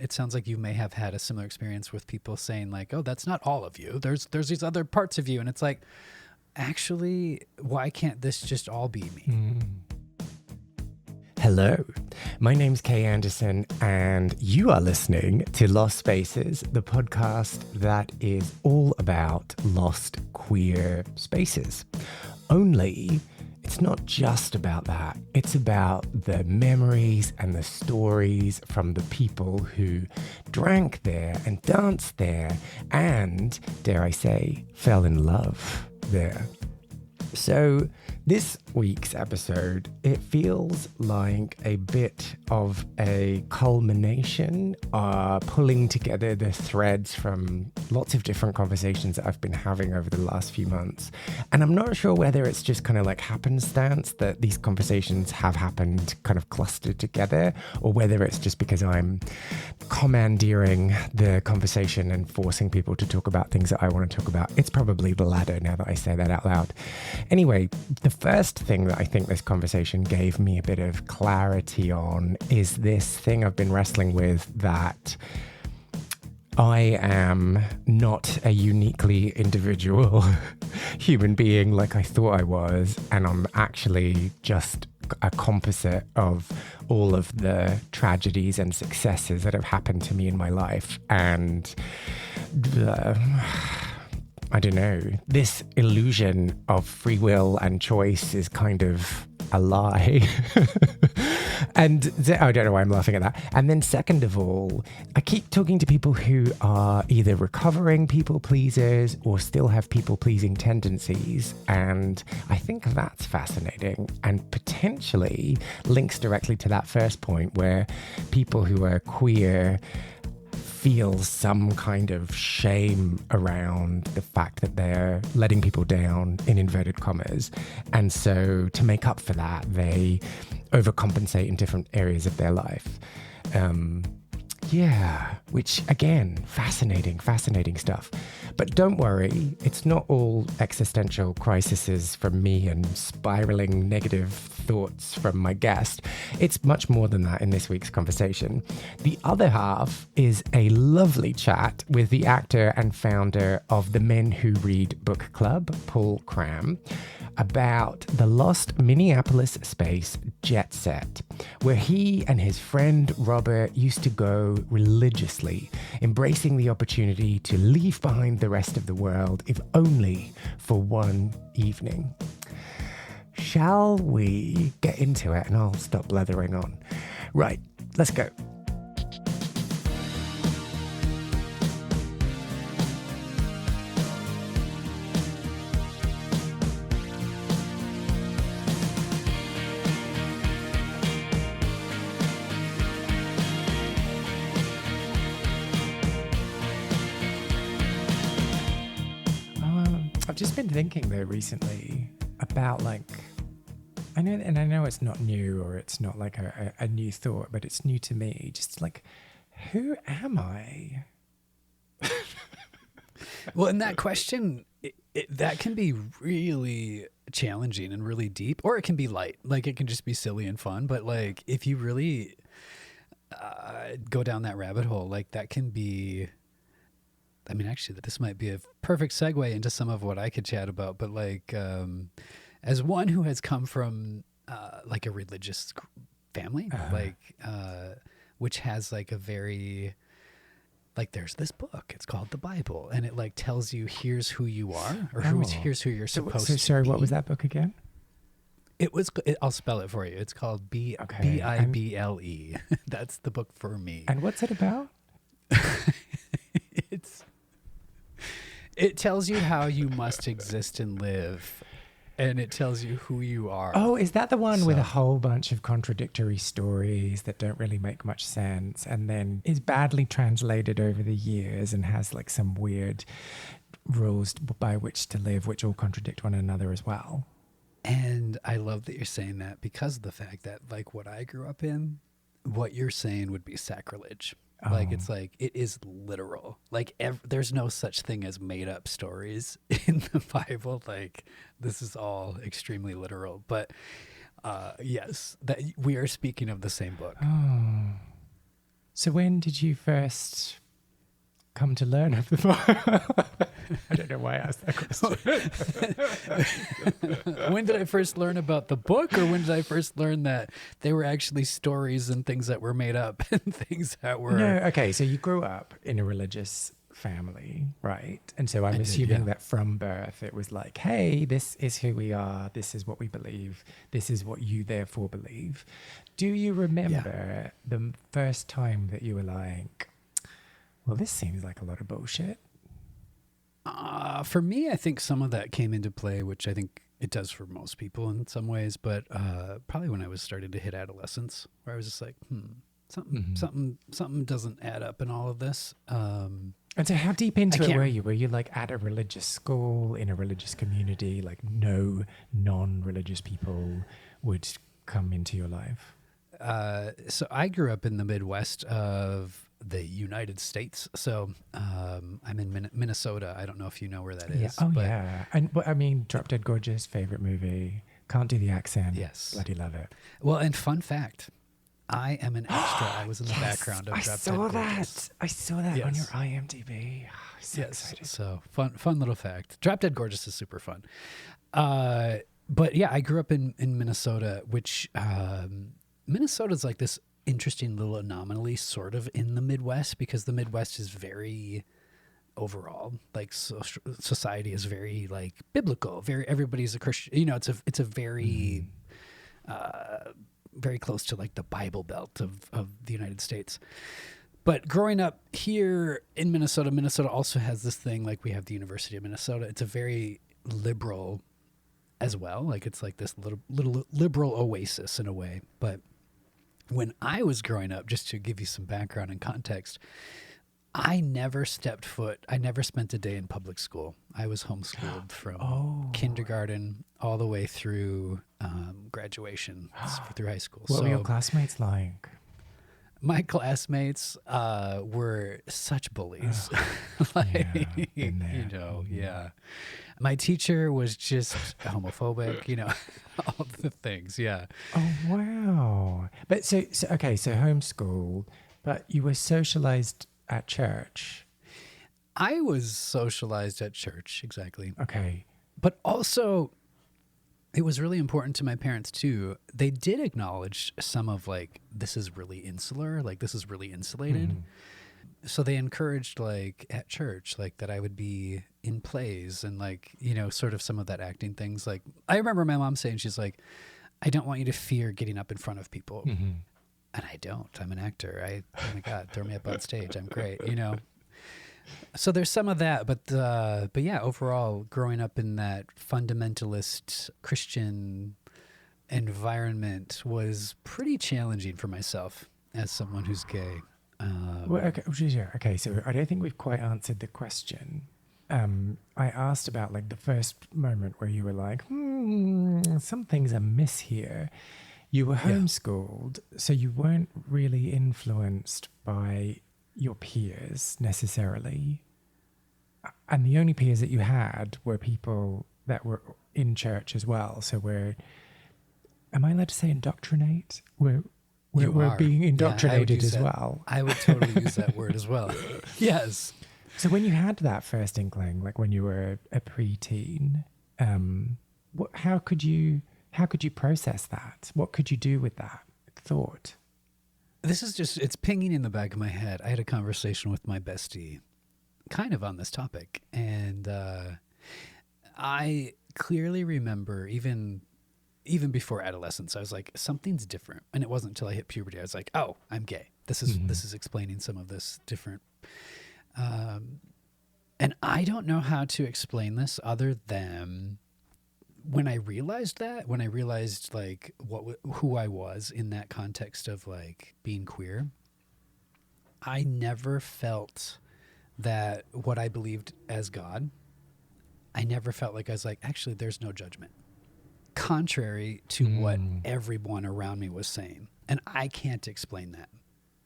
it sounds like you may have had a similar experience with people saying like, oh, that's not all of you. There's these other parts of you. And it's like, actually, why can't this just all be me? Hello, my name's Kay Anderson, and you are listening to Lost Spaces, the podcast that is all about lost queer spaces. Only, it's not just about that. It's about the memories and the stories from the people who drank there and danced there and, dare I say, fell in love there. So this week's episode, it feels like a bit of a culmination, pulling together the threads from lots of different conversations that I've been having over the last few months. And I'm not sure whether it's just kind of like happenstance that these conversations have happened kind of clustered together, or whether it's just because I'm commandeering the conversation and forcing people to talk about things that I want to talk about. It's probably the latter now that I say that out loud. Anyway, the first thing that I think this conversation gave me a bit of clarity on is this thing I've been wrestling with, that I am not a uniquely individual human being like I thought I was, and I'm actually just a composite of all of the tragedies and successes that have happened to me in my life. And I don't know, this illusion of free will and choice is kind of a lie. And I don't know why I'm laughing at that. And then second of all, I keep talking to people who are either recovering people pleasers or still have people pleasing tendencies. And I think that's fascinating and potentially links directly to that first point, where people who are queer feel some kind of shame around the fact that they're letting people down, in inverted commas. And so to make up for that, they overcompensate in different areas of their life. Which again, fascinating stuff. But don't worry, it's not all existential crises from me and spiraling negative thoughts from my guest. It's much more than that in this week's conversation. The other half is a lovely chat with the actor and founder of the Men Who Read book club, Paul Cram, about the lost Minneapolis space Jet Set, where he and his friend Robert used to go religiously, embracing the opportunity to leave behind the rest of the world, if only for one evening. Shall we get into it? And I'll stop blethering on. Right, let's go. I've just been thinking though recently about I know it's not new, or it's not like a new thought, but it's new to me. Just like, who am I? Well, and that question, that can be really challenging and really deep, or it can be light. Like, it can just be silly and fun. But like, if you really go down that rabbit hole, like that can be, I mean, actually, this might be a perfect segue into some of what I could chat about. But like, as one who has come from like a religious family, which has like a very, like, there's this book, it's called the Bible, and it like tells you here's who you are, or here's who you're supposed to be. Sorry, what was that book again? I'll spell it for you. It's called Bible. That's the book for me. And what's it about? It tells you how you must exist and live, and it tells you who you are. Oh, is that the one with a whole bunch of contradictory stories that don't really make much sense, and then is badly translated over the years and has like some weird rules by which to live, which all contradict one another as well? And I love that you're saying that, because of the fact that like what I grew up in, what you're saying would be sacrilege. Like, it's like, it is literal. Like, there's no such thing as made up stories in the Bible. Like, this is all extremely literal. But yes, that we are speaking of the same book. Oh, So when did you first come to learn of the book? I don't know why I asked that question. When did I first learn about the book, or when did I first learn that they were actually stories and things that were made up and things that were... No, okay, so you grew up in a religious family, right? And so I'm assuming that from birth it was like, hey, this is who we are, this is what we believe, this is what you therefore believe. Do you remember the first time that you were like, well, this seems like a lot of bullshit? For me, I think some of that came into play, which I think it does for most people in some ways, but probably when I was starting to hit adolescence, where I was just like, something doesn't add up in all of this. And so how deep into it were you? Were you like at a religious school, in a religious community, like no non-religious people would come into your life? So I grew up in the Midwest of the United States. So I'm in Minnesota. I don't know if you know where that is. Yeah. Oh, yeah. And I mean, Drop Dead Gorgeous, favorite movie. Can't do the accent. Yes. Bloody love it. Well, and fun fact, I am an extra. I was in the background of Drop Dead Gorgeous. I saw that on your IMDb. So excited. So fun little fact. Drop Dead Gorgeous is super fun. But yeah, I grew up in Minnesota, which Minnesota's like this interesting little anomaly sort of in the Midwest, because the Midwest is very overall, like society is very like biblical, very, everybody's a Christian, you know, it's a very very close to like the Bible Belt of the United States. But growing up here in Minnesota also has this thing, like we have the University of Minnesota. It's a very liberal as well. Like it's like this little liberal oasis in a way. But when I was growing up, just to give you some background and context, I never spent a day in public school. I was homeschooled from kindergarten all the way through graduation, through high school. What were your classmates like? My classmates were such bullies. My teacher was just homophobic, you know, all the things. Yeah. Oh, wow. But so homeschooled, but you were socialized at church. I was socialized at church, exactly. Okay. But also, it was really important to my parents too. They did acknowledge some of like, this is really insular, like this is really insulated. Mm-hmm. So they encouraged like at church, like that I would be in plays and like, you know, sort of some of that acting things. Like I remember my mom saying, she's like, I don't want you to fear getting up in front of people. Mm-hmm. And I don't. I'm an actor. Oh my God, throw me up on stage. I'm great, you know. So there's some of that, but yeah, overall, growing up in that fundamentalist Christian environment was pretty challenging for myself as someone who's gay. Okay, so I don't think we've quite answered the question. I asked about like the first moment where you were like, something's amiss here. You were homeschooled, so you weren't really influenced by your peers necessarily. And the only peers that you had were people that were in church as well. So am I allowed to say indoctrinate? We're being indoctrinated as well. I would totally use that word as well. Yes. So when you had that first inkling, like when you were a preteen, how could you process that? What could you do with that thought? This is it's pinging in the back of my head. I had a conversation with my bestie kind of on this topic. And I clearly remember even before adolescence, I was like, something's different. And it wasn't until I hit puberty, I was like, oh, I'm gay. This is explaining some of this different. And I don't know how to explain this other than when I realized like who I was in that context of like being queer, I never felt that what I believed as God, I never felt like I was like, actually, there's no judgment. Contrary to what everyone around me was saying. And I can't explain that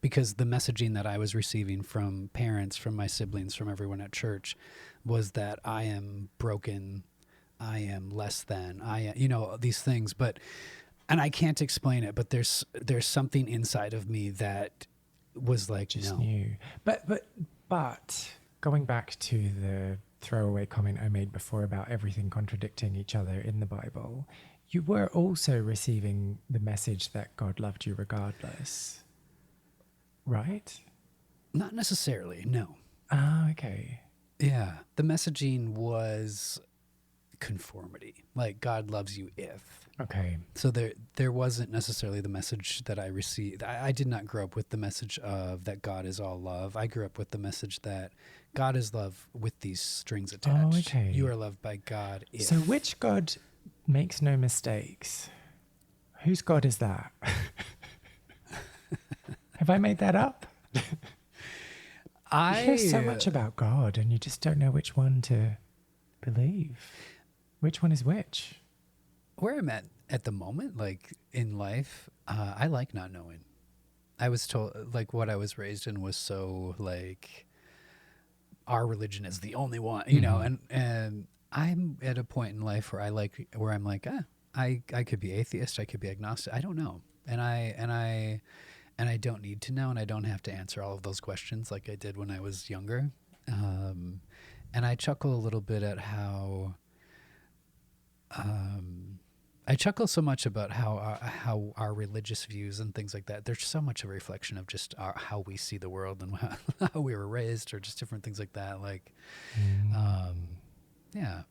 because the messaging that I was receiving from parents, from my siblings, from everyone at church was that I am broken, I am less than, these things, and I can't explain it, but there's something inside of me that was like, just no. knew. But going back to the throwaway comment I made before about everything contradicting each other in the Bible, you were also receiving the message that God loved you regardless, right? Not necessarily, no. Ah, okay. Yeah, the messaging was conformity. Like, God loves you if. Okay. So there wasn't necessarily the message that I received. I did not grow up with the message of that God is all love. I grew up with the message that God is love with these strings attached. Oh, okay. You are loved by God if. So which God makes no mistakes? Whose God is that? Have I made that up? You hear so much about God and you just don't know which one to believe. Which one is which? Where I'm at the moment, like in life, I like not knowing. I was told, like, what I was raised in was so like, our religion is the only one, you know, and I'm at a point in life where I'm like, I could be atheist, I could be agnostic, I don't know, and I don't need to know, and I don't have to answer all of those questions like I did when I was younger, and I chuckle a little bit at how. I chuckle so much about how our religious views and things like that, they're so much a reflection of just how we see the world and how we were raised, or just different things like that. Like, yeah.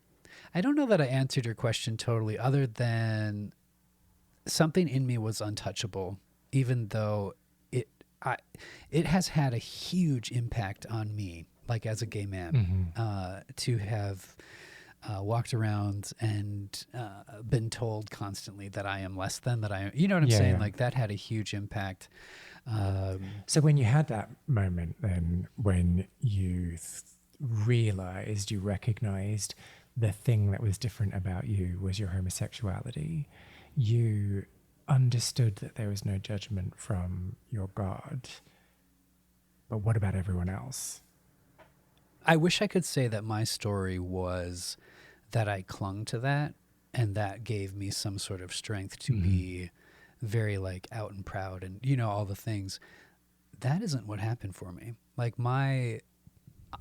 I don't know that I answered your question totally, other than something in me was untouchable, even though it has had a huge impact on me, like as a gay man, to have walked around and been told constantly that I am less than, that I am, you know what I'm saying? Yeah. Like, that had a huge impact. So when you had that moment, then when you realized, you recognized the thing that was different about you was your homosexuality, you understood that there was no judgment from your God. But what about everyone else? I wish I could say that my story was that I clung to that, and that gave me some sort of strength to be very like out and proud and, you know, all the things. That isn't what happened for me. Like,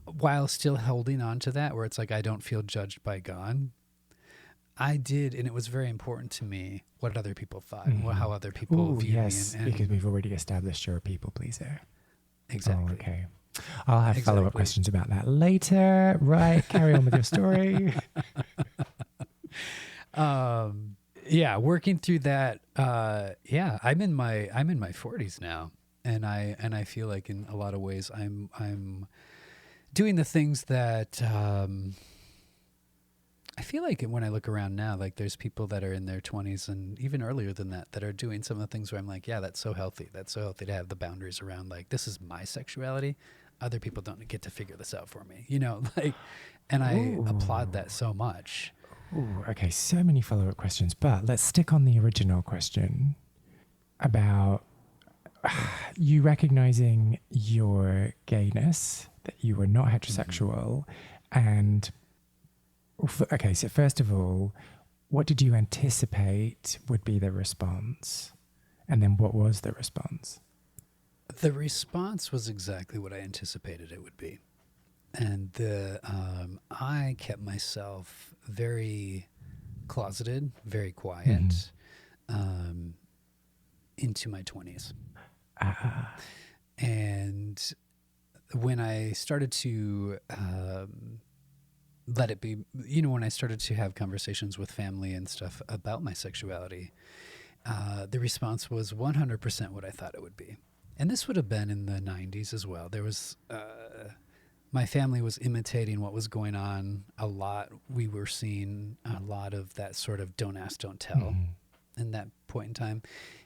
while still holding on to that, where it's like I don't feel judged by God, I did, and it was very important to me what other people thought and how other people viewed me. And because we've already established you're a people pleaser. Exactly. Oh, okay. I'll have follow-up questions about that later. Right, carry on with your story. Yeah, working through that. I'm in my 40s now, and I feel like in a lot of ways I'm doing the things that I feel like when I look around now, like there's people that are in their 20s and even earlier than that are doing some of the things where I'm like, yeah, that's so healthy. That's so healthy to have the boundaries around, like, this is my sexuality. Other people don't get to figure this out for me, you know, like, and I applaud that so much. Ooh, okay, so many follow-up questions, but let's stick on the original question about you recognizing your gayness, that you were not heterosexual, and okay, so first of all, what did you anticipate would be the response? And then what was the response? The response was exactly what I anticipated it would be. And I kept myself very closeted, very quiet, into my 20s. And when I started to let it be, you know, when I started to have conversations with family and stuff about my sexuality, the response was 100% what I thought it would be. And this would have been in the 90s as well. There was, my family was imitating what was going on a lot. We were seeing a lot of that sort of don't ask, don't tell in that point in time.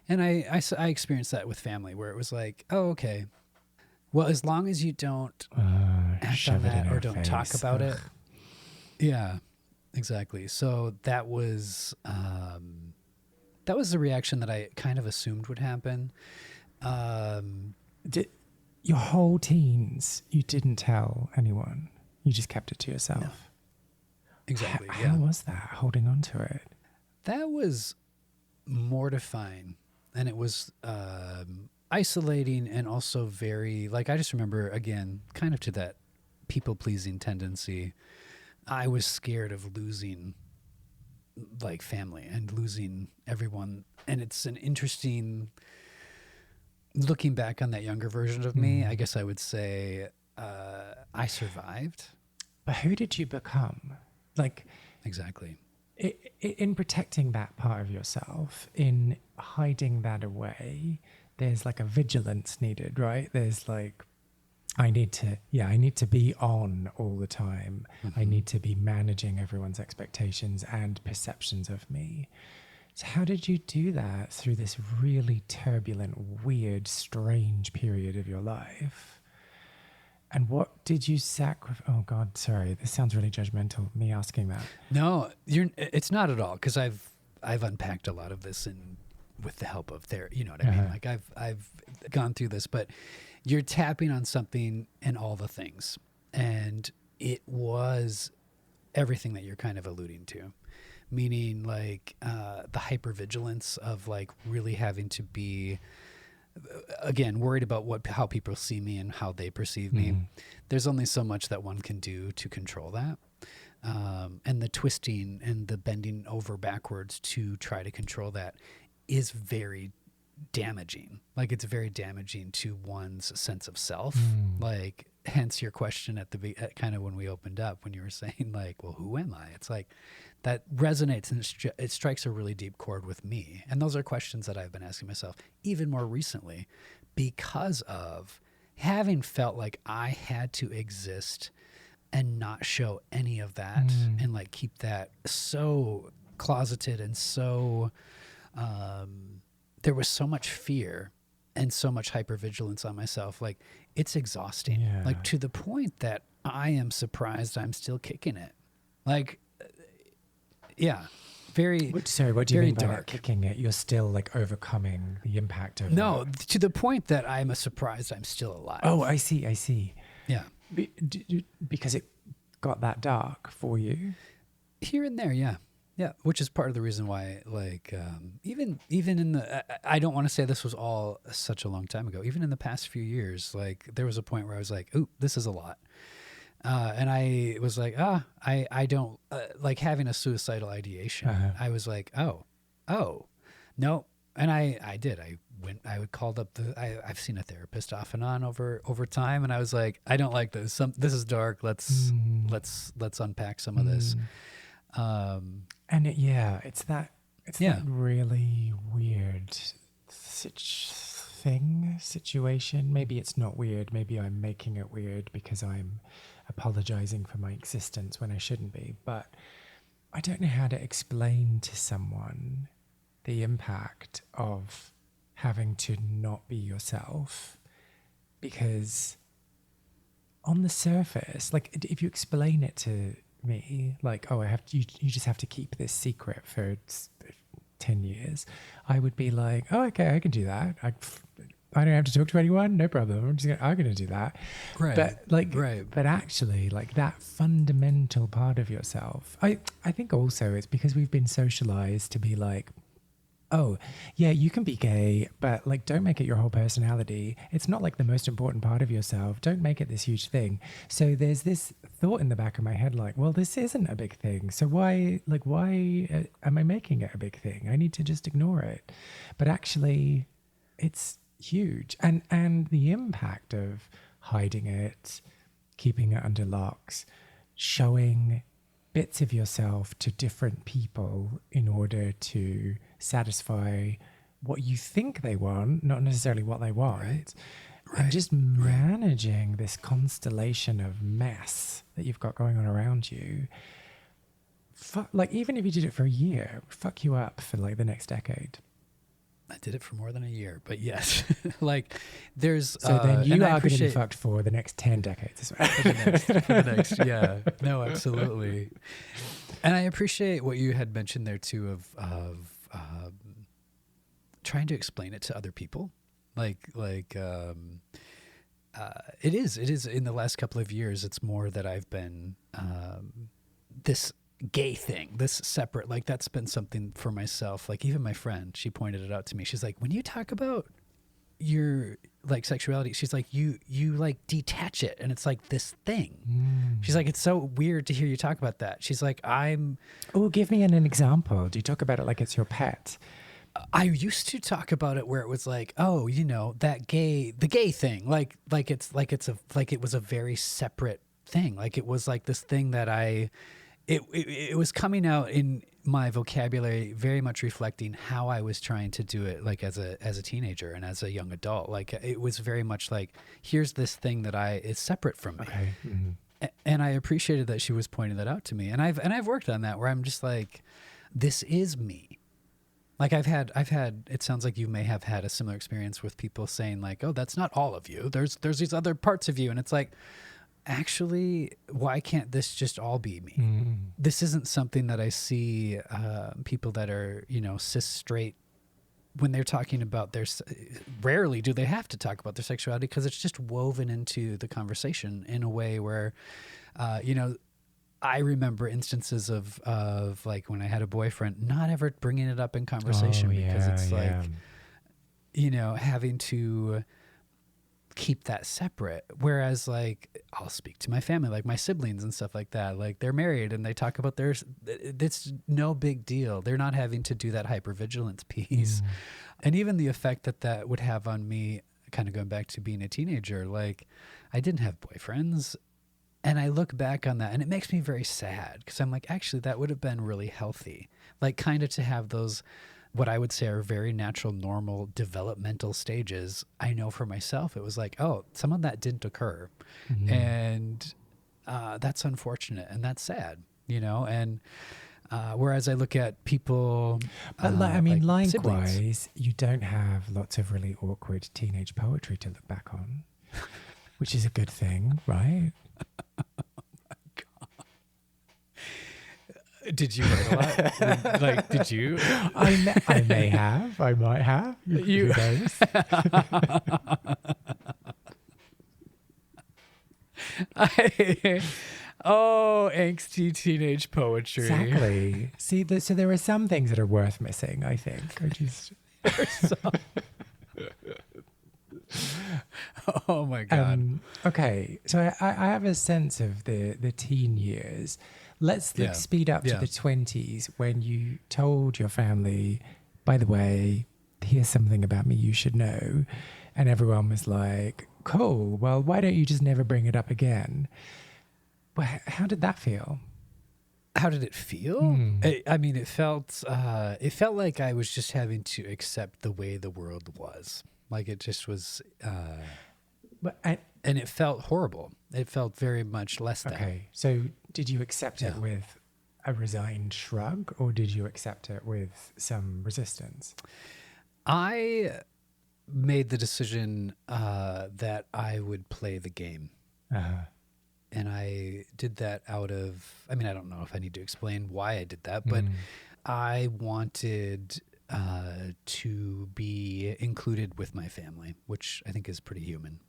And I experienced that with family, where it was like, oh, okay, well, as long as you don't act on that or don't talk about it. Yeah, exactly. So that was the reaction that I kind of assumed would happen. Your whole teens, you didn't tell anyone. You just kept it to yourself. No. Exactly. How was that, holding on to it? That was mortifying. And it was isolating and also very, like, I just remember, again, kind of to that people-pleasing tendency. I was scared of losing, like, family and losing everyone. And it's an interesting, looking back on that younger version of me, I guess I would say I survived. But who did you become? Like, Exactly. in protecting that part of yourself, in hiding that away, there's like a vigilance needed, right? There's like, I need to be on all the time. I need to be managing everyone's expectations and perceptions of me. So how did you do that through this really turbulent, weird, strange period of your life? And what did you sacrifice? Oh God, sorry. This sounds really judgmental, me asking that. No, it's not at all. 'Cause I've unpacked a lot of this with the help of therapy, you know what I mean? Like I've gone through this, but you're tapping on something and all the things. And it was everything that you're kind of alluding to, meaning like the hypervigilance of like really having to be, again, worried about how people see me and how they perceive me. There's only so much that one can do to control that. And the twisting and the bending over backwards to try to control that is very damaging. Like it's very damaging to one's sense of self. Like, hence your question at kind of when we opened up, when you were saying like, well, who am I? It's like that resonates and it strikes a really deep chord with me. And those are questions that I've been asking myself even more recently because of having felt like I had to exist and not show any of that and like keep that so closeted and so there was so much fear and so much hypervigilance on myself. Like it's exhausting, like to the point that I am surprised I'm still kicking it. Like, very. Sorry, what do you mean by dark. Kicking it? You're still like overcoming the impact of No, to the point that I'm surprised I'm still alive. Oh, I see. Yeah. Because it got that dark for you? Here and there, yeah. Yeah, which is part of the reason why, like, even in the, I don't want to say this was all such a long time ago. Even in the past few years, like, there was a point where I was like, ooh, this is a lot. And I was like, I don't, like having a suicidal ideation. I was like, oh, no. And I did. I called up I've seen a therapist off and on over time. And I was like, I don't like this. This is dark. Let's unpack some of this. And it's that really weird situation. Maybe it's not weird. Maybe I'm making it weird because I'm apologizing for my existence when I shouldn't be. But I don't know how to explain to someone the impact of having to not be yourself, because on the surface, like if you explain it to me, like, oh, you just have to keep this secret for 10 years, I would be like, oh, okay, I can do that. I don't have to talk to anyone, no problem. I'm gonna do that. Right. But actually, like that fundamental part of yourself, I think also it's because we've been socialized to be like, oh, yeah, you can be gay, but like don't make it your whole personality. It's not like the most important part of yourself. Don't make it this huge thing. So there's this thought in the back of my head like, well, this isn't a big thing. So why am I making it a big thing? I need to just ignore it. But actually, it's huge. And the impact of hiding it, keeping it under locks, showing bits of yourself to different people in order to satisfy what you think they want, not necessarily what they want. Right. And just managing this constellation of mess that you've got going on around you. Like, even if you did it for a year, fuck you up for like the next decade. I did it for more than a year, but yes, like there's. So then you are going to be fucked for the next 10 decades as well. for the next, yeah. No, absolutely. And I appreciate what you had mentioned there too of trying to explain it to other people. It is in the last couple of years, it's more that I've been, this gay thing, this separate, like that's been something for myself. Like even my friend, she pointed it out to me. She's like, when you talk about your like sexuality, she's like, you like detach it and it's like this thing. She's like, it's so weird to hear you talk about that. She's like, give me an example. Do you talk about it like it's your pet? I used to talk about it where it was like, oh, you know, the gay thing, like it was a very separate thing. Like it was like this thing that it was coming out in my vocabulary, very much reflecting how I was trying to do it, like as a teenager and as a young adult. Like it was very much like, here's this thing that is separate from me. Okay. Mm-hmm. And I appreciated that she was pointing that out to me. And I've worked on that where I'm just like, this is me. Like I've had, it sounds like you may have had a similar experience with people saying like, oh, that's not all of you. There's these other parts of you. And it's like, actually, why can't this just all be me? This isn't something that I see people that are, you know, cis straight, when they're talking about rarely do they have to talk about their sexuality because it's just woven into the conversation in a way where, you know, I remember instances of like when I had a boyfriend, not ever bringing it up in conversation because it's like, you know, having to keep that separate. Whereas like I'll speak to my family, like my siblings and stuff like that, like they're married and they talk about it's no big deal. They're not having to do that hypervigilance piece. And even the effect that would have on me, kind of going back to being a teenager, like I didn't have boyfriends. And I look back on that and it makes me very sad because I'm like, actually, that would have been really healthy. Like kind of to have those, what I would say are very natural, normal developmental stages. I know for myself, it was like, oh, some of that didn't occur. And that's unfortunate and that's sad, you know? And whereas I look at people, I mean, like likewise, siblings. you don't have lots of really awkward teenage poetry to look back on, which is a good thing, right? Did you write a lot? Like, did you? I may have. I might have. Who knows? Angsty teenage poetry. Exactly. See, so there are some things that are worth missing, I think. Oh my God. Okay. So I have a sense of the teen years. Let's speed up to the 20s when you told your family, by the way, here's something about me you should know. And everyone was like, cool. Well, why don't you just never bring it up again? Well, how did that feel? How did it feel? I mean, it felt like I was just having to accept the way the world was. Like it just was, and it felt horrible. It felt very much less than. Okay, so did you accept it with a resigned shrug, or did you accept it with some resistance? I made the decision that I would play the game. And I did that out of, I mean, I don't know if I need to explain why I did that, but I wanted to be included with my family, which I think is pretty human.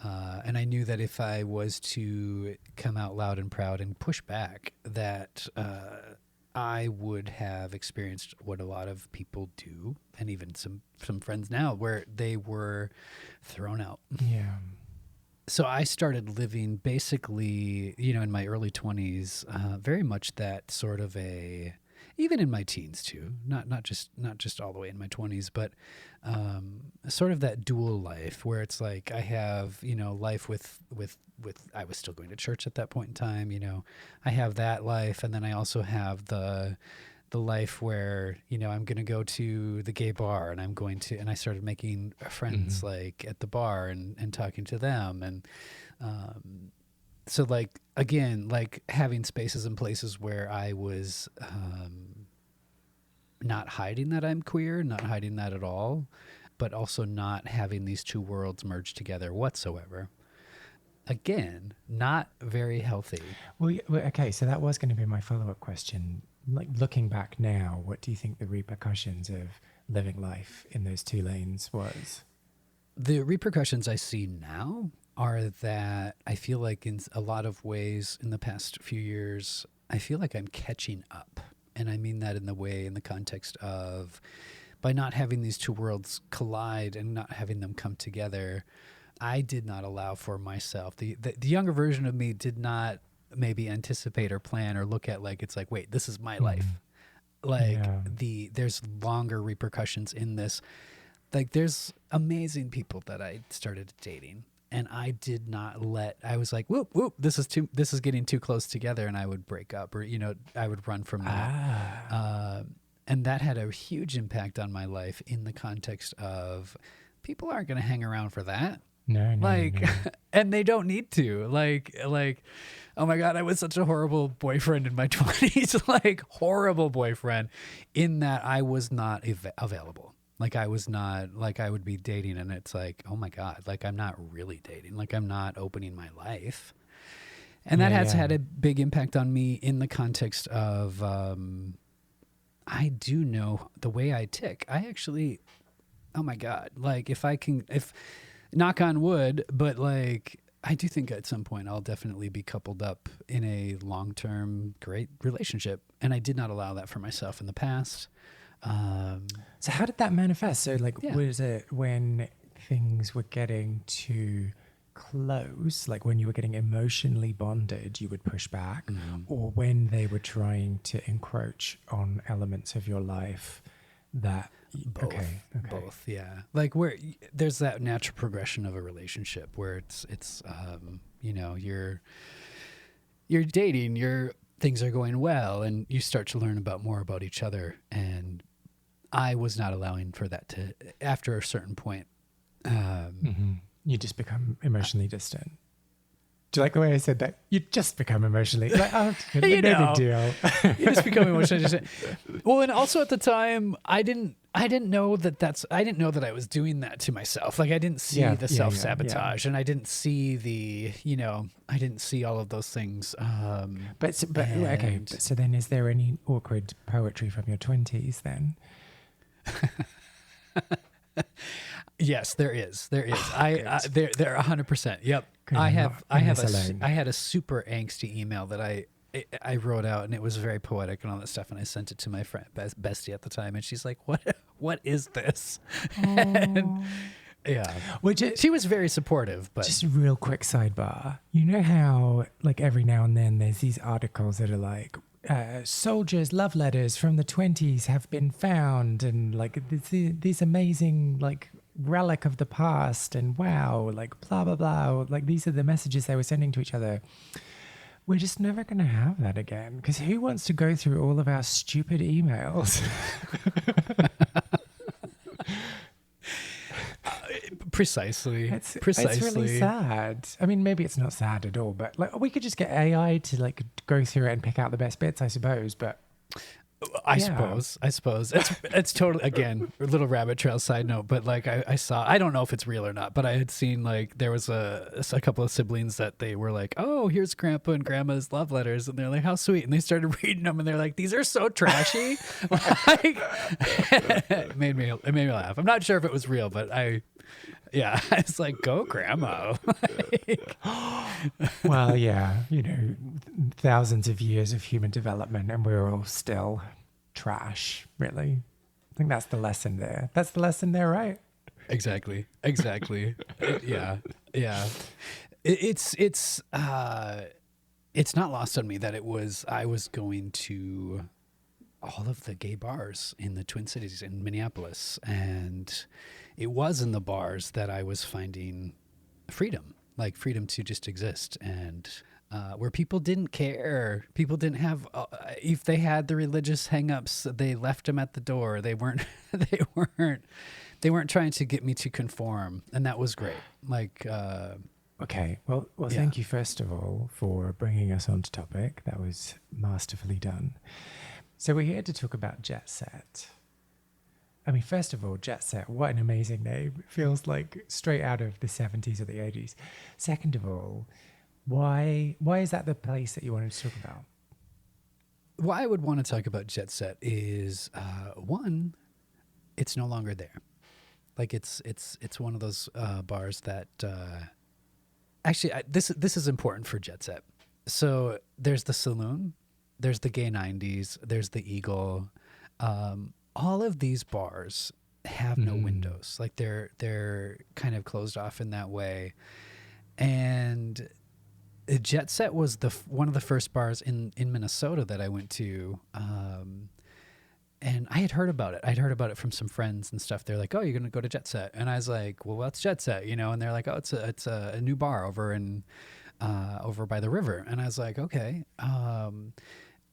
And I knew that if I was to come out loud and proud and push back, that I would have experienced what a lot of people do, and even some friends now, where they were thrown out. Yeah. So I started living basically, you know, in my early 20s, very much that sort of even in my teens too, not just all the way in my 20s, but sort of that dual life where it's like I have, you know, life with I was still going to church at that point in time, you know, I have that life, and then I also have the life where, you know, I'm going to go to the gay bar and I started making friends like at the bar and talking to them. And so like, again, like having spaces and places where I was not hiding that I'm queer, not hiding that at all, but also not having these two worlds merged together whatsoever. Again, not very healthy. Well, okay, so that was going to be my follow-up question. Like looking back now, what do you think the repercussions of living life in those two lanes was? The repercussions I see now are that I feel like in a lot of ways in the past few years, I feel like I'm catching up. And I mean that in the context of by not having these two worlds collide and not having them come together, I did not allow for myself. The younger version of me did not maybe anticipate or plan or look at like, it's like, wait, this is my life. Like there's longer repercussions in this. Like there's amazing people that I started dating, and I did not I was like, whoop, whoop, this is getting too close together. And I would break up, or, I would run from that. And that had a huge impact on my life in the context of people aren't going to hang around for that. No. And they don't need to. Like, oh my God, I was such a horrible boyfriend in my 20s, like horrible boyfriend, in that I was not available. Like I was not, like I would be dating and it's like, oh my God, like I'm not really dating. Like I'm not opening my life. And that has had a big impact on me in the context of, I do know the way I tick. I actually, oh my God, like if knock on wood, but like, I do think at some point I'll definitely be coupled up in a long-term great relationship. And I did not allow that for myself in the past. So how did that manifest? So like, was it when things were getting too close, like when you were getting emotionally bonded, you would push back, or when they were trying to encroach on elements of your life that both, yeah. Like where there's that natural progression of a relationship where it's you're dating, things are going well, and you start to learn more about each other. And I was not allowing for that to, after a certain point. You just become emotionally distant. Do you like the way I said that? You just become emotionally like, no big deal. You just become emotionally distant. Well, and also at the time, I didn't know that I was doing that to myself. Like I didn't see the self-sabotage, and I didn't see I didn't see all of those things. So then is there any awkward poetry from your 20s then? Yes, there is. There 100%. Yep. Good, I had a super angsty email that I wrote out, and it was very poetic and all that stuff. And I sent it to my friend, bestie at the time. And she's like, what is this? And, she was very supportive, but just a real quick sidebar. You know how like every now and then there's these articles that are like, soldiers' love letters from the 20s have been found, and like these amazing like relic of the past, and wow, like blah blah blah, like these are the messages they were sending to each other. We're just never going to have that again, because who wants to go through all of our stupid emails? Precisely. It's really sad. I mean, maybe it's not sad at all, but like we could just get AI to like go through it and pick out the best bits, I suppose. But I suppose it's totally, again, a little rabbit trail side note, but like I saw, I don't know if it's real or not, but I had seen like there was a couple of siblings that they were like, oh, here's grandpa and grandma's love letters, and they're like, how sweet, and they started reading them, and they're like, these are so trashy. Like, it made me laugh. I'm not sure if it was real, but it's like, go grandma. Well, yeah, thousands of years of human development, and we're all still trash, really. I think that's the lesson there. That's the lesson there, right? Exactly. Yeah. It's not lost on me that I was going to all of the gay bars in the Twin Cities in Minneapolis, and it was in the bars that I was finding freedom to just exist, and where people didn't care. People didn't have, if they had the religious hangups, they left them at the door. They weren't trying to get me to conform, and that was great. Like, okay. Well, thank you first of all for bringing us onto topic. That was masterfully done. So we're here to talk about Jet Set. I mean, first of all, Jet Set, what an amazing name. It feels like straight out of the 70s or the 80s. Second of all, why is that the place that you wanted to talk about? Why I would want to talk about Jet Set is, one, it's no longer there. Like it's one of those bars that actually this is important for Jet Set. So there's the Saloon, there's the Gay 90s, there's the Eagle. all of these bars have no windows. Like they're kind of closed off in that way. And Jet Set was one of the first bars in Minnesota that I went to. And I had heard about it. I'd heard about it from some friends and stuff. They're like, "Oh, you're going to go to Jet Set." And I was like, "Well, what's Jet Set?" You know, and they're like, "Oh, it's a new bar over by the river." And I was like, "Okay." And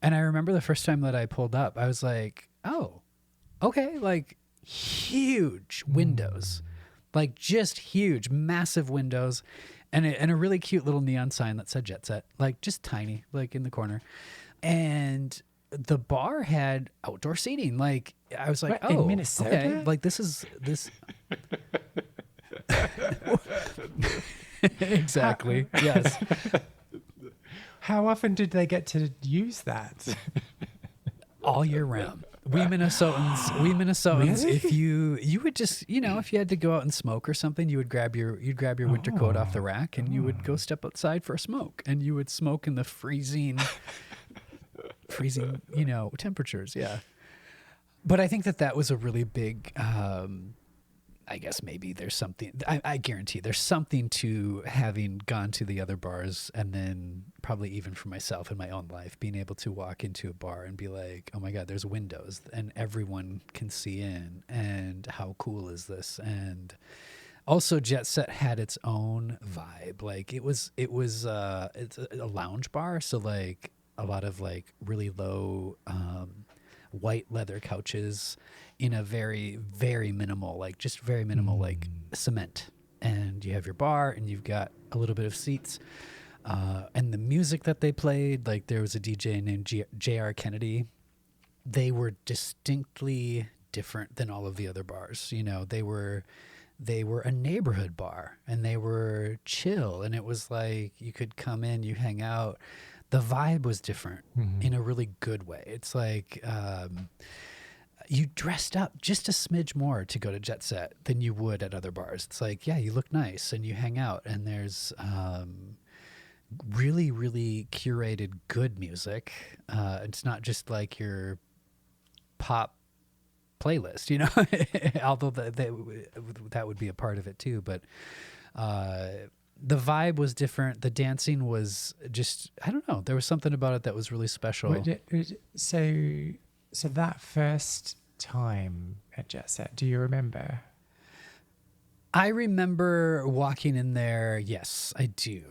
I remember the first time that I pulled up, I was like, "Oh, okay." Like huge windows, like just huge, massive windows, and a really cute little neon sign that said Jet Set, like just tiny, like in the corner. And the bar had outdoor seating. Like I was like, in Minnesota? Okay, like this. Exactly. Yes. How often did they get to use that? All year round. We Minnesotans, Really? if you would just, if you had to go out and smoke or something, you'd grab your winter coat off the rack and you would go step outside for a smoke, and you would smoke in the freezing, temperatures. Yeah. But I think that was a really big, I guess maybe there's something, I guarantee there's something to having gone to the other bars, and then probably even for myself in my own life, being able to walk into a bar and be like, oh my God, there's windows and everyone can see in, and how cool is this? And also Jet Set had its own vibe. Like it's a lounge bar. So like a lot of like really low, white leather couches in a very, very minimal, like cement. And you have your bar and you've got a little bit of seats. And the music that they played, like there was a DJ named J.R. Kennedy. They were distinctly different than all of the other bars. They were a neighborhood bar, and they were chill. And it was like you could come in, you hang out. The vibe was different in a really good way. It's like you dressed up just a smidge more to go to Jet Set than you would at other bars. It's like, yeah, you look nice and you hang out, and there's really, really curated good music. It's not just like your pop playlist, although that would be a part of it too. But the vibe was different. The dancing was just, I don't know. There was something about it that was really special. So that first time at Jet Set, do you remember? I remember walking in there. Yes, I do.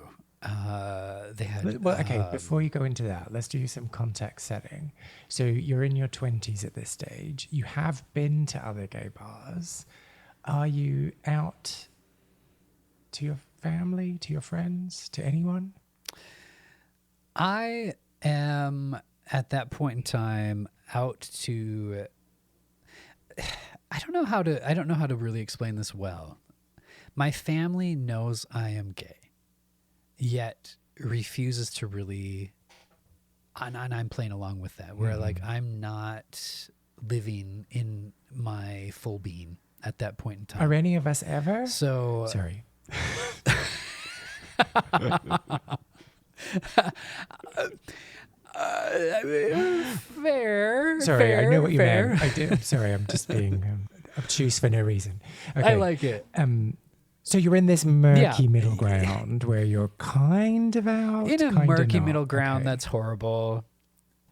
They had. Well, okay. Before you go into that, let's do some context setting. So you're in your 20s at this stage. You have been to other gay bars. Are you out to your family, to your friends, to anyone? I am at that point in time out to. I don't know how to really explain this well. My family knows I am gay, yet refuses to really, and I'm playing along with that, where like I'm not living in my full being at that point in time. Are any of us ever? So sorry. Fair. Sorry, fair, I know what you fair. meant. I do. I'm sorry, I'm just being obtuse for no reason. Okay. I like it. So you're in this murky middle ground where you're kind of out. In a kind of murky not. middle ground, Okay. that's horrible.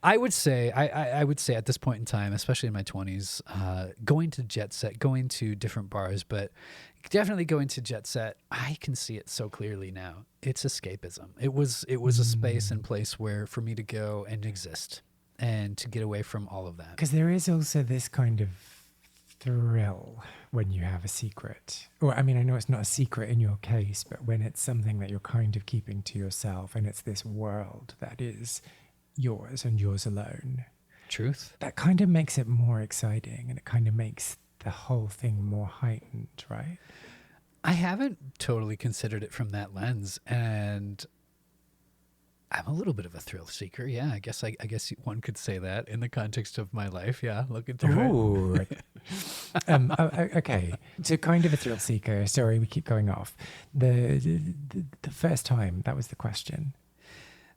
I would say, I would say at this point in time, especially in my 20s, going to Jet Set, going to different bars, but definitely going to Jet Set, I can see it so clearly now. It's escapism. It was a space and place where for me to go and exist and to get away from all of that. Because there is also this kind of thrill when you have a secret. Or, I mean, I know it's not a secret in your case, but when it's something that you're kind of keeping to yourself and it's this world that is yours and yours alone. Truth. That kind of makes it more exciting, and it kind of makes the whole thing more heightened, right? I haven't totally considered it from that lens, and I'm a little bit of a thrill seeker. Yeah, I guess one could say that in the context of my life. Yeah, looking through it. Okay. So kind of a thrill seeker. Sorry, we keep going off. The first time, that was the question.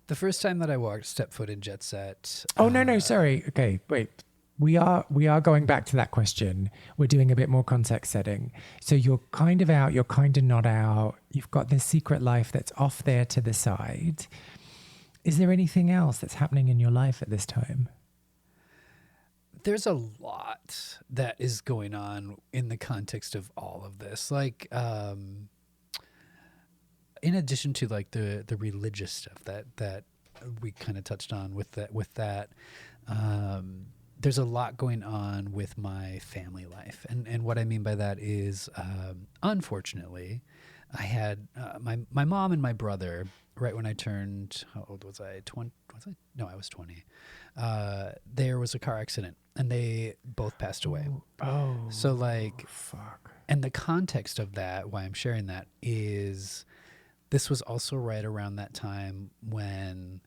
The first time that I stepped foot in Jet Set. Oh, no, sorry. Okay, wait. We are going back to that question. We're doing a bit more context setting. So you're kind of out, you're kind of not out. You've got this secret life that's off there to the side. Is there anything else that's happening in your life at this time? There's a lot that is going on in the context of all of this. Like, in addition to like the religious stuff that we kind of touched on with that, there's a lot going on with my family life. And what I mean by that is, unfortunately, I had my mom and my brother, right when I turned, how old was I? 20? Was I? No, I was 20. There was a car accident and they both passed away. Oh. So like, fuck. And the context of that, why I'm sharing that, is this was also right around that time when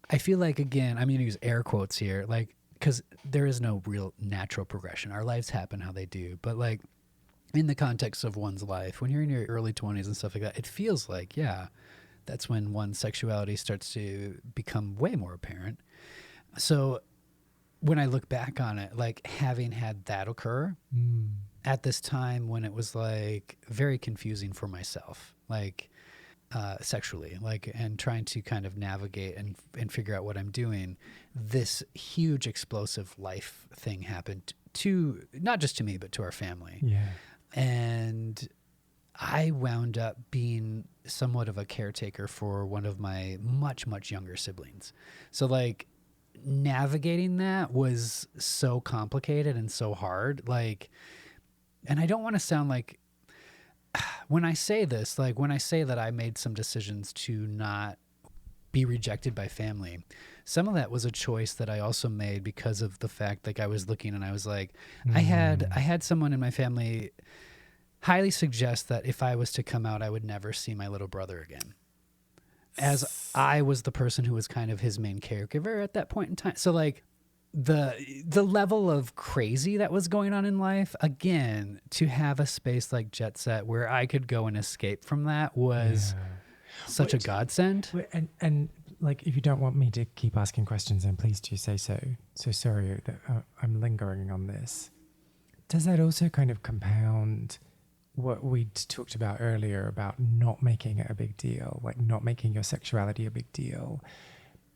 I feel like, again, I'm going to use air quotes here, like, because there is no real natural progression. Our lives happen how they do. But like in the context of one's life, when you're in your early 20s and stuff like that, it feels like, yeah, that's when one's sexuality starts to become way more apparent. So when I look back on it, like having had that occur at this time when it was like very confusing for myself, like sexually, like, and trying to kind of navigate and figure out what I'm doing, this huge explosive life thing happened to, not just to me, but to our family. Yeah. And I wound up being somewhat of a caretaker for one of my much, much younger siblings. So like navigating that was so complicated and so hard. Like, and I don't want to sound like, when I say this, like when I say that I made some decisions to not be rejected by family, some of that was a choice that I also made because of the fact, like I was looking and I was like, I had someone in my family highly suggest that if I was to come out, I would never see my little brother again, as I was the person who was kind of his main caregiver at that point in time. So like the level of crazy that was going on in life, again, to have a space like Jet Set where I could go and escape from that was such a godsend. And like, if you don't want me to keep asking questions, then please do say so. So sorry that I'm lingering on this. Does that also kind of compound what we talked about earlier about not making it a big deal, like not making your sexuality a big deal?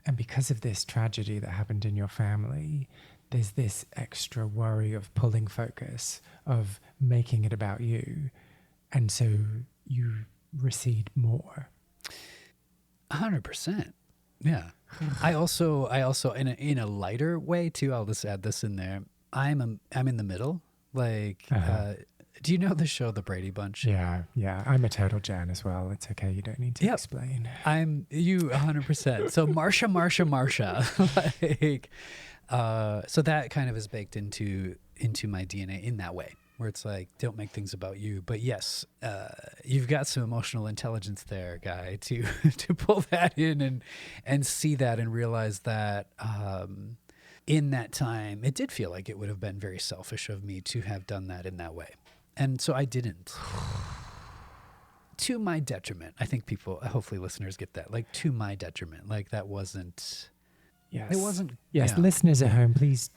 And because of this tragedy that happened in your family, there's this extra worry of pulling focus, of making it about you. And so you recede more. 100%. Yeah. I also in a lighter way too, I'll just add this in there. I'm in the middle. Like, do you know the show The Brady Bunch? Yeah. I'm a total Jan as well. It's okay. You don't need to explain. You 100%. So Marsha. Like, so that kind of is baked into my DNA in that way, where it's like, don't make things about you. But yes, you've got some emotional intelligence there, guy, to pull that in and see that and realize that in that time, it did feel like it would have been very selfish of me to have done that in that way. And so I didn't. To my detriment. I think people, hopefully listeners get that. Like, to my detriment. Like, that wasn't... Yes. It wasn't... Yes, yeah. Listeners at home, please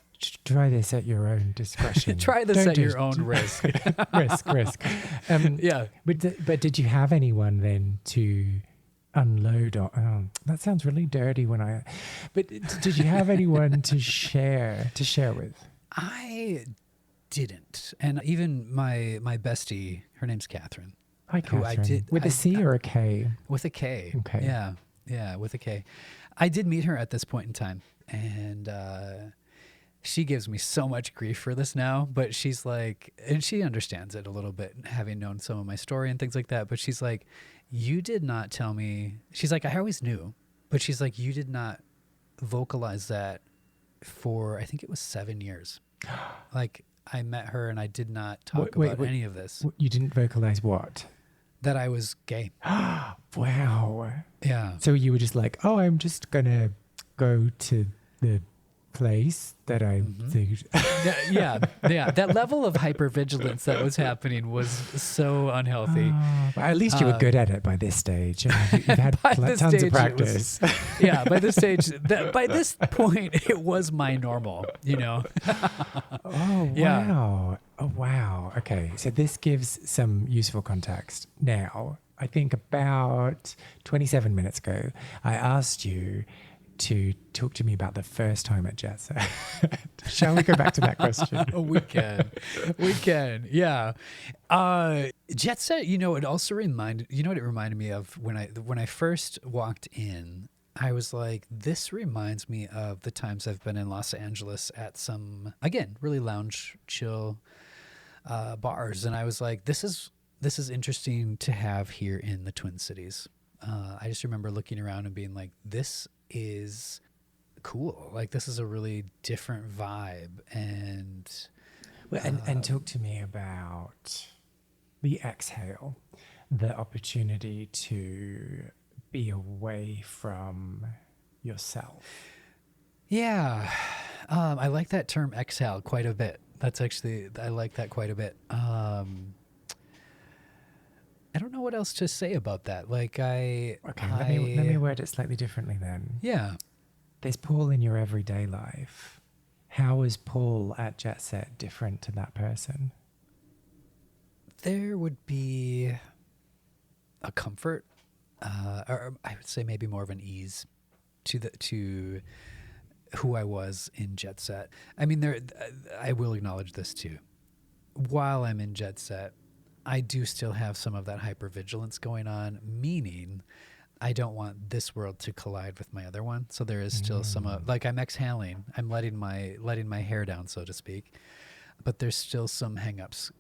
try this at your own discretion. Try this at your own risk. risk. Yeah. But did you have anyone then to unload on? That sounds really dirty but did you have anyone to share with? I didn't. And even my bestie, her name's Catherine. Hi, Catherine. With a C or a K? With a K. Okay. Yeah, with a K. I did meet her at this point in time, and she gives me so much grief for this now, but she's like, and she understands it a little bit, having known some of my story and things like that, but she's like, you did not tell me. She's like, I always knew, but she's like, you did not vocalize that for, I think it was 7 years. Like, I met her and I did not talk about any of this. You didn't vocalize what? That I was gay. Wow. Yeah. So you were just like, oh, I'm just going to go to the place that I think. Yeah. That level of hypervigilance that was happening was so unhealthy. But at least you were good at it by this stage. You've had tons of practice. By this stage, by this point, it was my normal, Oh, Yeah. wow. Oh, wow. Okay. So this gives some useful context. Now, I think about 27 minutes ago, I asked you to talk to me about the first time at Jet Set. Shall we go back to that question? We can. Yeah. Jet Set, it also reminded me of when I first walked in. I was like, this reminds me of the times I've been in Los Angeles at some, again, really lounge, chill bars. And I was like, this is interesting to have here in the Twin Cities. I just remember looking around and being like, this is cool. Like, this is a really different vibe. And talk to me about the exhale, the opportunity to be away from yourself. Yeah. I like that term exhale quite a bit. I like that quite a bit. I don't know what else to say about that. Like let me word it slightly differently then. Yeah. There's Paul in your everyday life. How is Paul at Jet Set different to that person? There would be a comfort, or I would say maybe more of an ease to who I was in Jet Set. I mean, I will acknowledge this too. While I'm in Jet Set, I do still have some of that hypervigilance going on, meaning I don't want this world to collide with my other one. So there is still some like I'm exhaling. I'm letting my hair down, so to speak. But there's still some hangups,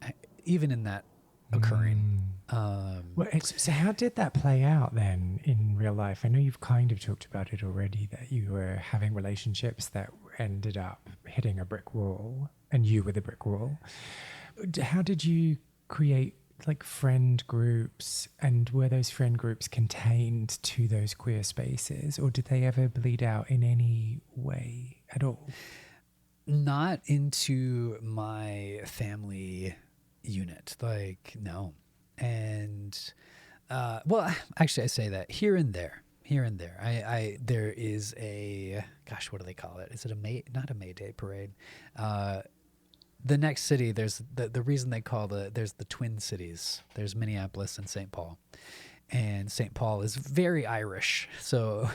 even in that occurring. So how did that play out then in real life? I know you've kind of talked about it already, that you were having relationships that ended up hitting a brick wall, and you were the brick wall. How did you create like friend groups, and were those friend groups contained to those queer spaces, or did they ever bleed out in any way at all? Not into my family unit, like, no. And well, actually I say that here and there. There is a, gosh, what do they call it? Is it not a May Day parade? The next city, there's the reason they call there's the Twin Cities. There's Minneapolis and St. Paul. And St. Paul is very Irish. So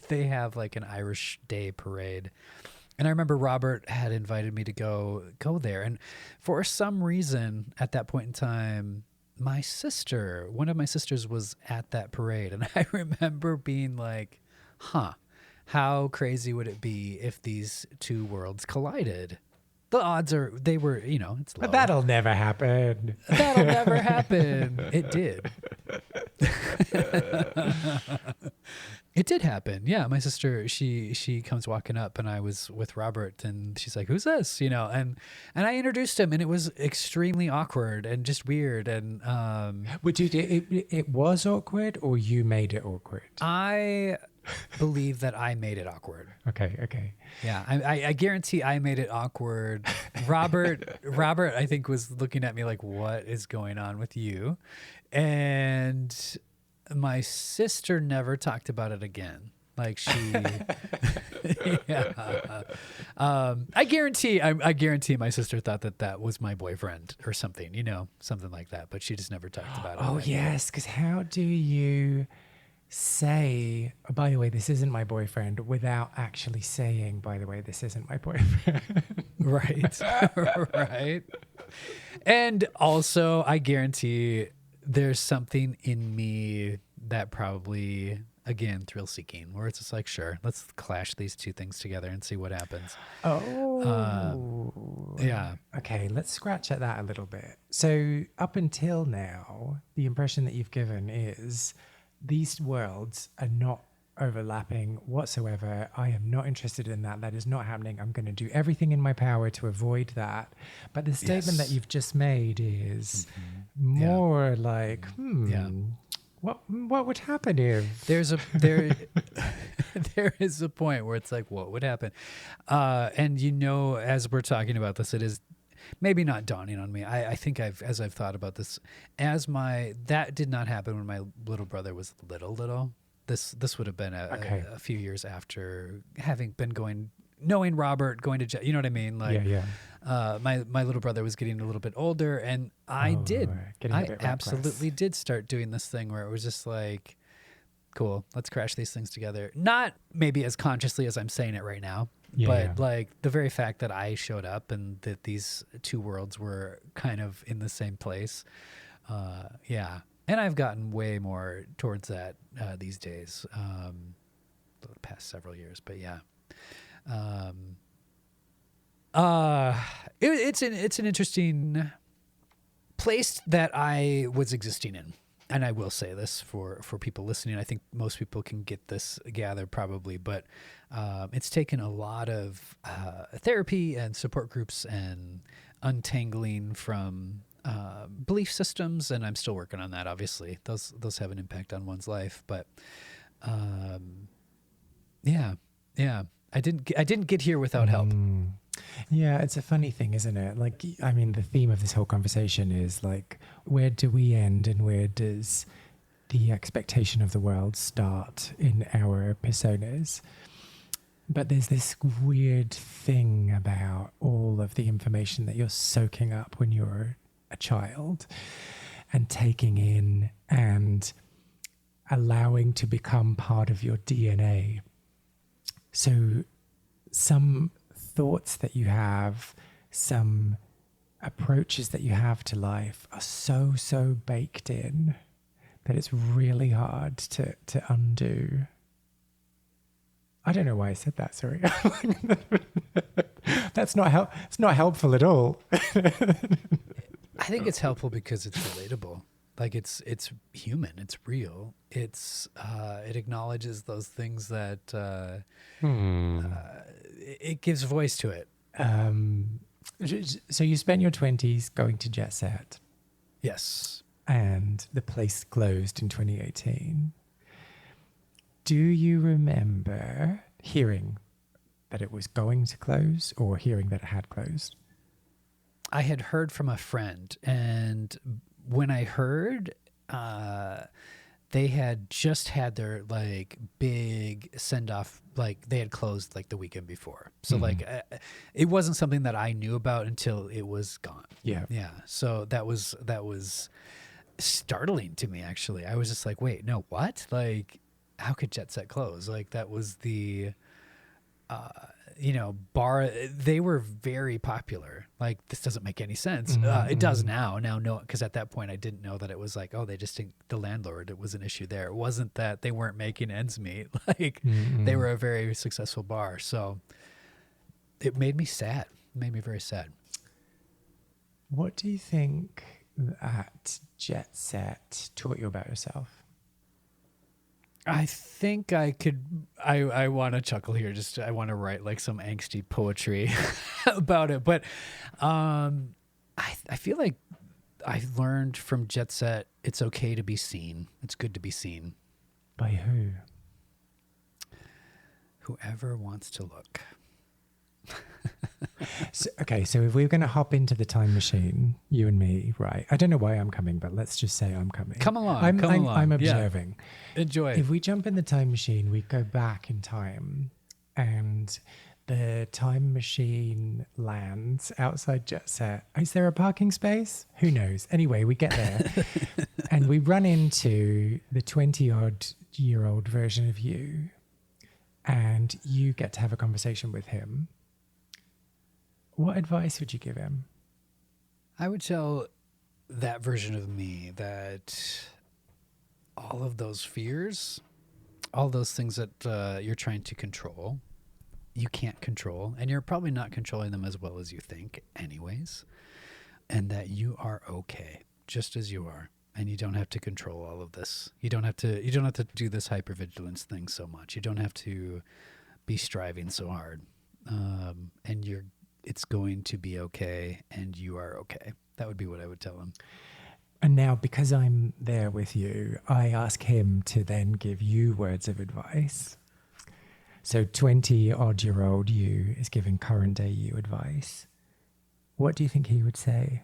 they have like an Irish Day parade. And I remember Robert had invited me to go there. And for some reason at that point in time, one of my sisters was at that parade. And I remember being like, how crazy would it be if these two worlds collided? The odds are, it's low. But that'll never happen. That'll never happen. It did. It did happen. Yeah. My sister, she comes walking up, and I was with Robert, and she's like, who's this? And I introduced him, and it was extremely awkward and just weird. And, it was awkward, or you made it awkward? I believe that I made it awkward. Okay. Yeah, I guarantee I made it awkward. Robert, I think, was looking at me like, what is going on with you? And my sister never talked about it again. Like she, yeah. I guarantee my sister thought that was my boyfriend or something, something like that. But she just never talked about it. Oh, yes, because how do you say, oh, by the way, this isn't my boyfriend, without actually saying, by the way, this isn't my boyfriend? Right. And also, I guarantee there's something in me that probably, again, thrill seeking, where it's just like, sure, let's clash these two things together and see what happens. Yeah. Okay, let's scratch at that a little bit. So up until now, the impression that you've given is these worlds are not overlapping whatsoever. I am not interested in that. That is not happening. I'm going to do everything in my power to avoid that. But the statement that you've just made is more like, what would happen if there is a point where it's like, what would happen? And as we're talking about this, it is maybe not dawning on me. I think as I've thought about this, that did not happen when my little brother was little. This would have been a few years after having been knowing Robert, going to, you know what I mean? Like, my little brother was getting a little bit older, and I absolutely did start doing this thing where it was just like, cool, let's crash these things together. Not maybe as consciously as I'm saying it right now, but like the very fact that I showed up and that these two worlds were kind of in the same place. And I've gotten way more towards that these days, the past several years, but yeah. It's an interesting place that I was existing in. And I will say this for people listening. I think most people can gather probably, but it's taken a lot of therapy and support groups and untangling from belief systems, and I'm still working on that. Obviously, those have an impact on one's life, but I didn't get here without help. Yeah, it's a funny thing, isn't it? Like, I mean, the theme of this whole conversation is like, where do we end and where does the expectation of the world start in our personas? But there's this weird thing about all of the information that you're soaking up when you're a child and taking in and allowing to become part of your DNA. So some thoughts that you have, some approaches that you have to life are so baked in that it's really hard to undo. I don't know why I said that, sorry. It's not helpful at all. I think it's helpful because it's relatable. Like it's human, it's real. It acknowledges those things that it gives voice to it. So you spent your 20s going to Jet Set. Yes. And the place closed in 2018. Do you remember hearing that it was going to close or hearing that it had closed? I had heard from a friend, and when I heard, they had just had their like big send off, like they had closed like the weekend before. So like it wasn't something that I knew about until it was gone. Yeah. Yeah. So that was startling to me, actually. I was just like, wait, no, what? Like, how could Jet Set close? Like that was the, bar. They were very popular. Like, this doesn't make any sense. It does now. No, because at that point I didn't know that it was like, oh, they just think the landlord, it was an issue there. It wasn't that they weren't making ends meet. Like they were a very successful bar. So it made me sad. It made me very sad. What do you think that Jet Set taught you about yourself? I think I want to chuckle here. Just I want to write like some angsty poetry about it. But I feel like I learned from Jet Set, it's okay to be seen. It's good to be seen. By who? Whoever wants to look. So if we're going to hop into the time machine, you and me, right? I don't know why I'm coming, but let's just say I'm coming. Come along. I'm observing. Yeah. Enjoy. If we jump in the time machine, we go back in time and the time machine lands outside Jet Set. Is there a parking space? Who knows? Anyway, we get there and we run into the 20-odd-year-old version of you, and you get to have a conversation with him. What advice would you give him? I would tell that version of me that all of those fears, all those things that you're trying to control, you can't control, and you're probably not controlling them as well as you think anyways, and that you are okay just as you are, and you don't have to control all of this. You don't have to do this hypervigilance thing so much. You don't have to be striving so hard. And it's going to be okay, and you are okay. That would be what I would tell him. And now, because I'm there with you, I ask him to then give you words of advice. So 20-odd-year-old you is giving current day you advice. What do you think he would say?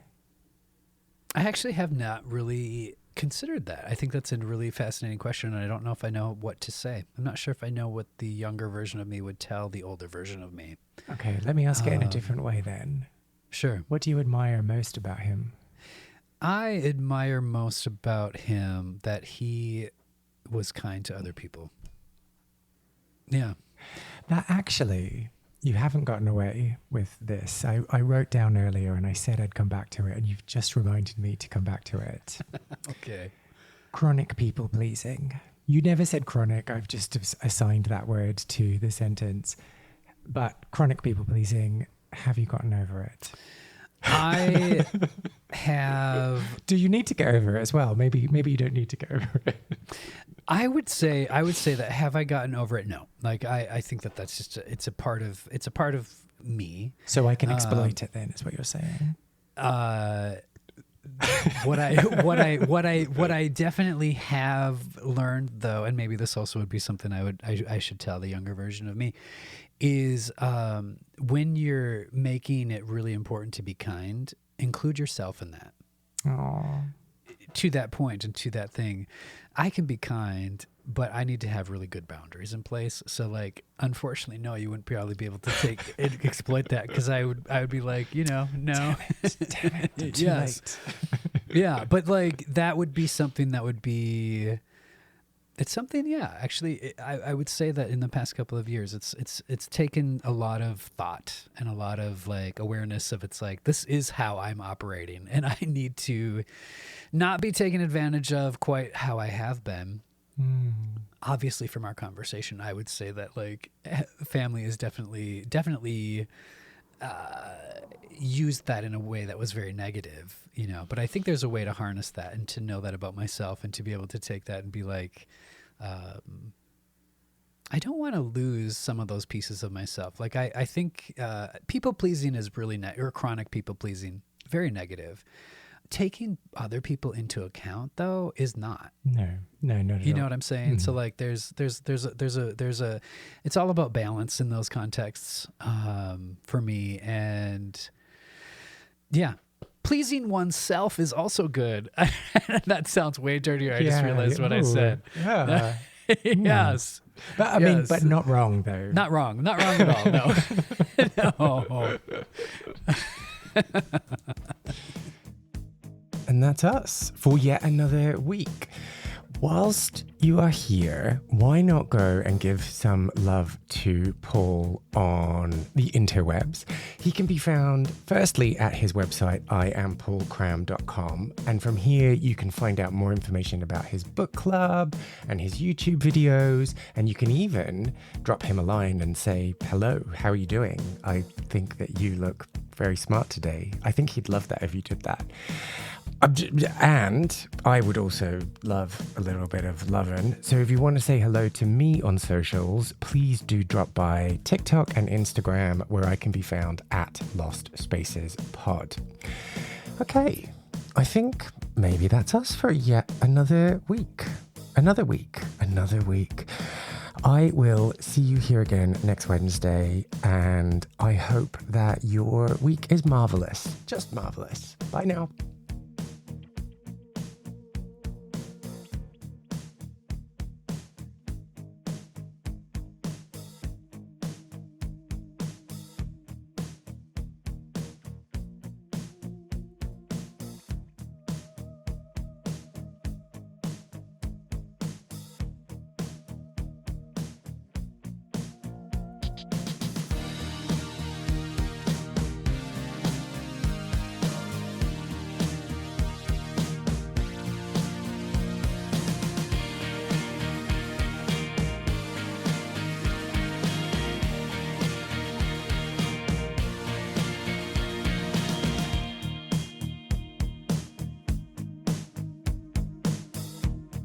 I actually have not really considered that. I think that's a really fascinating question, and I don't know if I know what to say. I'm not sure if I know what the younger version of me would tell the older version of me. Okay, let me ask it in a different way then. Sure. What do you admire most about him? I admire most about him that he was kind to other people. Yeah. Now, actually, you haven't gotten away with this. I wrote down earlier and I said I'd come back to it, and you've just reminded me to come back to it. Okay. Chronic people pleasing. You never said chronic. I've just assigned that word to the sentence. But chronic people pleasing, have you gotten over it? I have. Do you need to get over it as well? Maybe you don't need to get over it. I would say that have I gotten over it? No. Like I think that's just it's a part of me. So I can exploit it then, is what you're saying. What I definitely have learned though, and maybe this also would be something I should tell the younger version of me, is when you're making it really important to be kind, include yourself in that. Aww. To that point and to that thing, I can be kind, but I need to have really good boundaries in place. So like, unfortunately, no, you wouldn't probably be able to exploit that, because I would be like, no. Damn it. Too late. Yeah. But like, that would be something that would be, it's something, yeah, actually, I would say that in the past couple of years, it's taken a lot of thought and a lot of like awareness of, it's like, this is how I'm operating, and I need to not be taken advantage of quite how I have been. Obviously, from our conversation, I would say that like family is definitely used that in a way that was very negative, but I think there's a way to harness that and to know that about myself, and to be able to take that and be like, I don't want to lose some of those pieces of myself. Like I think people pleasing is really or chronic people pleasing, very negative. Taking other people into account though is not. No, you know what I'm saying? Mm-hmm. So like there's a it's all about balance in those contexts for me. And yeah, pleasing oneself is also good. That sounds way dirtier. I just realized what I said. Yeah. Yes. But I mean, but not wrong though. Not wrong at all. No. No. And that's us for yet another week. Whilst you are here, why not go and give some love to Paul on the interwebs? He can be found firstly at his website, iampaulcram.com. And from here, you can find out more information about his book club and his YouTube videos. And you can even drop him a line and say, hello, how are you doing? I think that you look very smart today. I think he'd love that if you did that. And I would also love a little bit of lovin'. So if you want to say hello to me on socials, please do drop by TikTok and Instagram, where I can be found at Lost Spaces Pod. Okay, I think maybe that's us for yet another week. Another week. I will see you here again next Wednesday, and I hope that your week is marvelous. Just marvelous. Bye now.